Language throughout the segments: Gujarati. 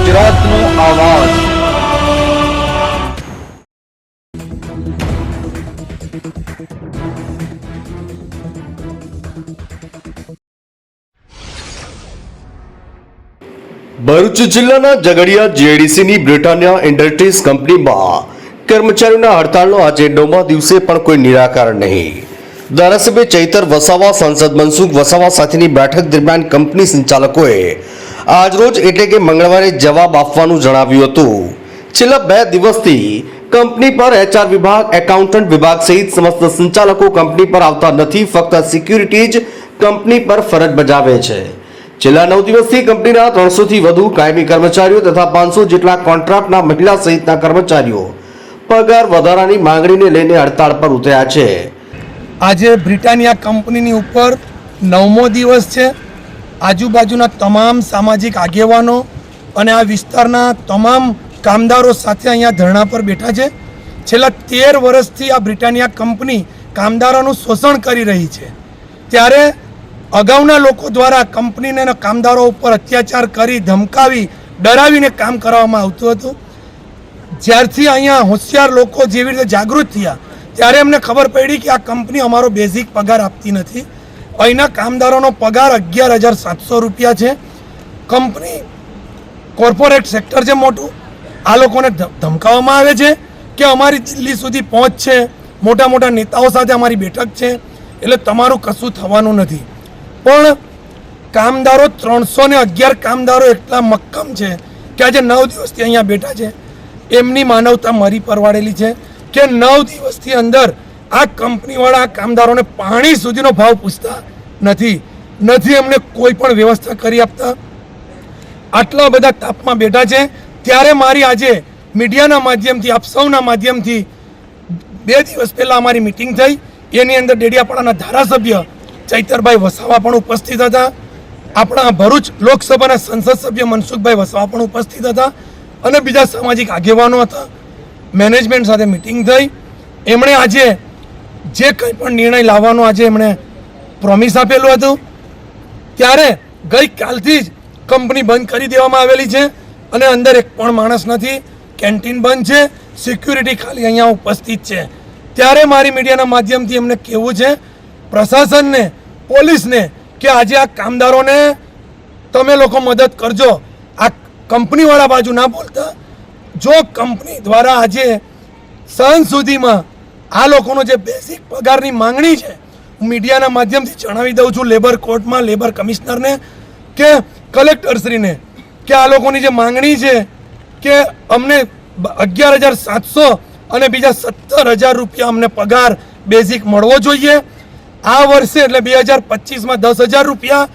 ગુજરાતનો આવાજ। ભરૂચ જિલ્લાના ઝઘડિયા જીઆઈડીસીની બ્રિટાનિયા ઇન્ડસ્ટ્રીઝ કંપનીમાં કર્મચારીઓના હડતાલનો આજે 9મા દિવસે પણ કોઈ નિરાકરણ નહીં। ધારાસભ્ય ચૈતર વસાવા, સાંસદ મનસુખ વસાવા સાથેની બેઠક દરમિયાન કંપની સંચાલકોએ આજરોજ એટલે કે મંગળવારે જવાબ આપવાનું જણાવ્યું હતું। છેલ્લા 2 દિવસથી કંપની પર HR વિભાગ, એકાઉન્ટન્ટ વિભાગ સહિત સમસ્ત સંચાલકો કંપની પર આવતા નથી। ફક્ત સિક્યુરિટી જ કંપની પર ફરજ બજાવે છે। છેલ્લા 9 દિવસથી કંપનીના 300થી વધુ કાયમી કર્મચારીઓ તથા 500 જેટલા કોન્ટ્રાક્ટના મહિલા સહિતના કર્મચારીઓ પગાર વધારાની માંગણીને લઈને હડતાળ પર ઉતર્યા છે। આજે બ્રિટાનિયા કંપનીની ઉપર 9મો દિવસ છે। આજુબાજુના તમામ સામાજિક આગેવાનો અને આ વિસ્તારના તમામ કામદારો સાથે અહીંયા ધરણા પર બેઠા છે। છેલ્લા 13 વર્ષથી આ બ્રિટાનિયા કંપની કામદારોનું શોષણ કરી રહી છે, ત્યારે અગાઉના લોકો દ્વારા કંપનીને કામદારો ઉપર અત્યાચાર કરી, ધમકાવી, ડરાવીને કામ કરવામાં આવતું હતું। જ્યારથી અહીંયા હોશિયાર લોકો જેવી રીતે જાગૃત થયા ત્યારે એમને ખબર પડી કે આ કંપની અમારો બેઝિક પગાર આપતી નથી। અહીંના કામદારોનો પગાર 11,700 રૂપિયા છે। કંપની કોર્પોરેટ સેક્ટર છે મોટું, આ લોકોને ધમકાવવામાં આવે છે કે અમારી દિલ્હી સુધી પહોંચ છે, મોટા મોટા નેતાઓ સાથે અમારી બેઠક છે, એટલે તમારું કશું થવાનું નથી। પણ કામદારો 311 કામદારો એટલા મક્કમ છે કે આજે 9 દિવસથી અહીંયા બેઠા છે। એમની માનવતા મરી પરવાડેલી છે કે 9 દિવસથી અંદર આ કંપનીવાળા આ કામદારોને પાણી સુધીનો ભાવ પૂછતા નથી એમને કોઈ પણ વ્યવસ્થા કરી આપતા। આટલા બધા તાપમાં બેઠા છે ત્યારે મારી આજે મીડિયાના માધ્યમથી, આપ સૌના માધ્યમથી 2 દિવસ પહેલાં અમારી મિટિંગ થઈ। એની અંદર ડેડિયાપાડાના ધારાસભ્ય ચૈતરભાઈ વસાવા પણ ઉપસ્થિત હતા, આપણા ભરૂચ લોકસભાના સંસદ સભ્ય મનસુખભાઈ વસાવા પણ ઉપસ્થિત હતા અને બીજા સામાજિક આગેવાનો હતા। મેનેજમેન્ટ સાથે મિટિંગ થઈ, એમણે આજે જે કંઈ પણ નિર્ણય લાવવાનો આજે એમણે પ્રોમિસ આપેલું હતું, ત્યારે ગઈકાલથી જ કંપની બંધ કરી દેવામાં આવેલી છે અને અંદર એક પણ માણસ નથી, કેન્ટીન બંધ છે, સિક્યુરિટી ખાલી અહીંયા ઉપસ્થિત છે। ત્યારે મારી મીડિયાના માધ્યમથી એમને કહેવું છે પ્રશાસનને, પોલીસને કે આજે આ કામદારોને તમે લોકો મદદ કરજો, આ કંપનીવાળા બાજુ ના બોલતા। જો કંપની દ્વારા આજે સાંજ સુધીમાં આ લોકોનો જે બેઝિક પગારની માંગણી છે, હું મીડિયાના માધ્યમથી જણાવી દઉં છું લેબર કોર્ટમાં, લેબર કમિશનરને કે કલેક્ટરશ્રીને કે આ લોકોની જે માંગણી છે કે અમને 11,700 અને બીજા 17,000 રૂપિયા અમને પગાર બેઝિક મળવો જોઈએ। આ વર્ષે એટલે 2025માં 10,000 રૂપિયા,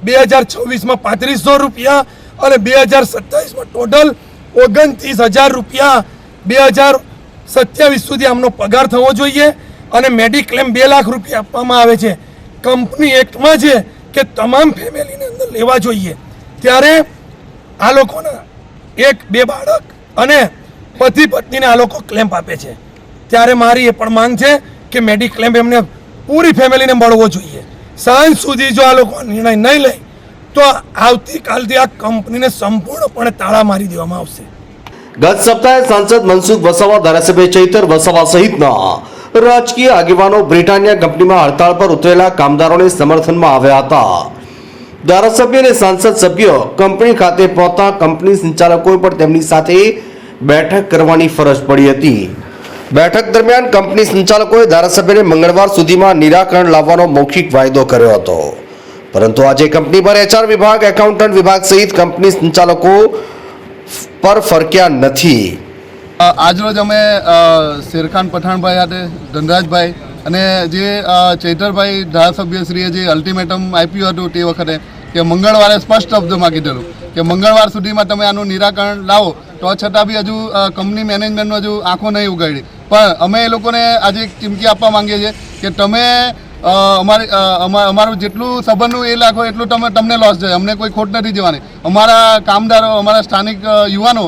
2026માં 3,500 રૂપિયા અને 2027માં ટોટલ 29,000 રૂપિયા 2027 સુધી આમનો પગાર થવો જોઈએ અને મેડિક્લેમ 2 લાખ રૂપિયા આપવામાં આવે છે। કંપની એક્ટમાં છે કે તમામ ફેમિલીને અંદર લેવા જોઈએ। ત્યારે આ લોકોના 1-2 બાળક અને પતિ પત્નીને આ લોકો ક્લેમ્પ આપે છે, ત્યારે મારી એ પણ માંગ છે કે મેડિક્લેમ એમને પૂરી ફેમિલીને મળવો જોઈએ। સાંજ સુધી જો આ લોકો નિર્ણય નહીં લે તો આવતીકાલથી આ કંપનીને સંપૂર્ણપણે તાળા મારી દેવામાં આવશે। ગત સપ્તાહે સાંસદ મનસુખ વસાવા, ધારાસભ્ય ચૈતર વસાવા સહિતના રાજકીય આગેવાનો બ્રિટાનિયા કંપનીમાં હડતાળ પર ઉતરેલા કામદારોને સમર્થનમાં આવ્યા હતા। ધારાસભ્ય અને સાંસદ સભ્ય કંપની ખાતે પહોંચતા કંપની સંચાલકોએ પણ તેમની સાથે બેઠક કરવાની ફરજ પડી હતી। બેઠક દરમિયાન કંપની સંચાલકોએ ધારાસભ્યને મંગળવાર સુધીમાં નિરાકરણ લાવવાનો મૌખિક વાયદો કર્યો હતો, પરંતુ આજે કંપની પર HR વિભાગ, એકાઉન્ટન્ટ વિભાગ સહિત કંપની સંચાલકો પર ફરક્યા નથી। આજરોજ અમે શેરખાન પઠાણભાઈ સાથે ધનરાજભાઈ અને જે ચૈતરભાઈ ધારાસભ્યશ્રીએ જે અલ્ટિમેટમ આપ્યું હતું તે વખતે કે મંગળવારે સ્પષ્ટ શબ્દોમાં કીધેલું કે મંગળવાર સુધીમાં તમે આનું નિરાકરણ લાવો, તો છતાં બી હજુ કંપની મેનેજમેન્ટનો હજુ આંખો નહીં ઉગાડી। પણ અમે એ લોકોને આજે એક ચીમકી આપવા માંગીએ છીએ કે તમે અમારું જેટલું સબરનું એ લાખો એટલું તમને લોસ જાય, અમને કોઈ ખોટ નથી જવાની। અમારા કામદારો, અમારા સ્થાનિક યુવાનો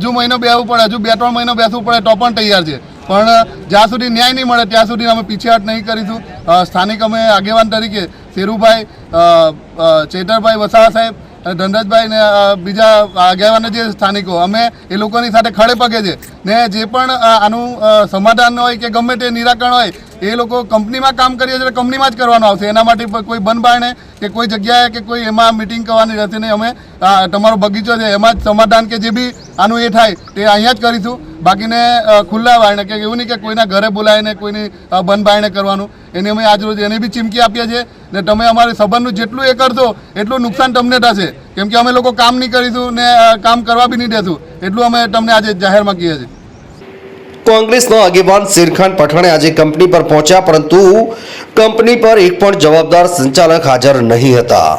હજુ મહિનો બેસવું પડે, હજુ 2-3 મહિનો બેસવું પડે તો પણ તૈયાર છે, પણ જ્યાં સુધી ન્યાય નહીં મળે ત્યાં સુધી અમે પીછેહટ નહીં કરીશું। સ્થાનિક અમે આગેવાન તરીકે શેરુભાઈ, ચૈતરભાઈ વસાવા સાહેબ અને ધનરાજભાઈ ને બીજા આગેવાનો જે સ્થાનિકો અમે એ લોકોની સાથે ખડે પગે છે ને જે પણ આનું સમાધાન હોય કે ગમે તે નિરાકરણ હોય એ લોકો કંપનીમાં કામ કરીએ છીએ કંપનીમાં જ કરવાનું આવશે. એના માટે કોઈ બંધ બારણે કે કોઈ જગ્યાએ કે કોઈ એમાં મિટિંગ કરવાની રહેશે નહીં. અમે તમારો બગીચો છે એમાં જ સમાધાન કે જે બી આનું એ થાય તે અહીંયા જ કરીશું. બાકીને ખુલ્લા બારણે કે એવું નહીં કે કોઈના ઘરે બોલાવીને કોઈની બંધ બારણે કરવાનું. એને અમે આજરોજ એને બી ચીમકી આપીએ છીએ ને તમે અમારે સંબંધનું જેટલું એ કરશો એટલું નુકસાન તમને થશે. કેમ કે અમે લોકો કામ નહીં કરીશું ને કામ કરવા બી નહીં દેશું. એટલું અમે તમને આજે જાહેરમાં કહીએ છીએ. કોંગ્રેસનો આગેવાન શેરખાન પઠાણે આજે કંપની પર પહોંચ્યા, પરંતુ કંપની પર એક પણ જવાબદાર સંચાલક હાજર નહીં હતા.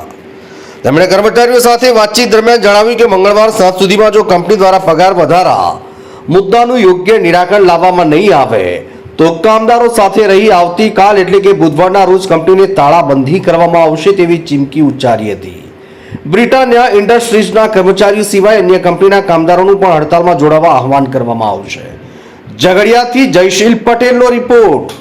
તેમણે કર્મચારીઓ સાથે વાતચીત દરમિયાન જણાવ્યું કે મંગળવાર સાંજ સુધીમાં જો કંપની દ્વારા પગાર વધારા મુદ્દાનું યોગ્ય નિરાકરણ લાવવામાં નહીં આવે તો કામદારો સાથે રહી આવતીકાલ એટલે કે બુધવારના રોજ કંપનીને તાળાબંધી કરવામાં આવશે તેવી ચીમકી ઉચ્ચારી હતી. બ્રિટાનિયા ઇન્ડસ્ટ્રીઝના કર્મચારીઓ સિવાય અન્ય કંપનીના કામદારોનું પણ હડતાલમાં જોડાવા આહવાન કરવામાં આવશે. ઝઘડિયાથી જયશીલ પટેલનો રિપોર્ટ.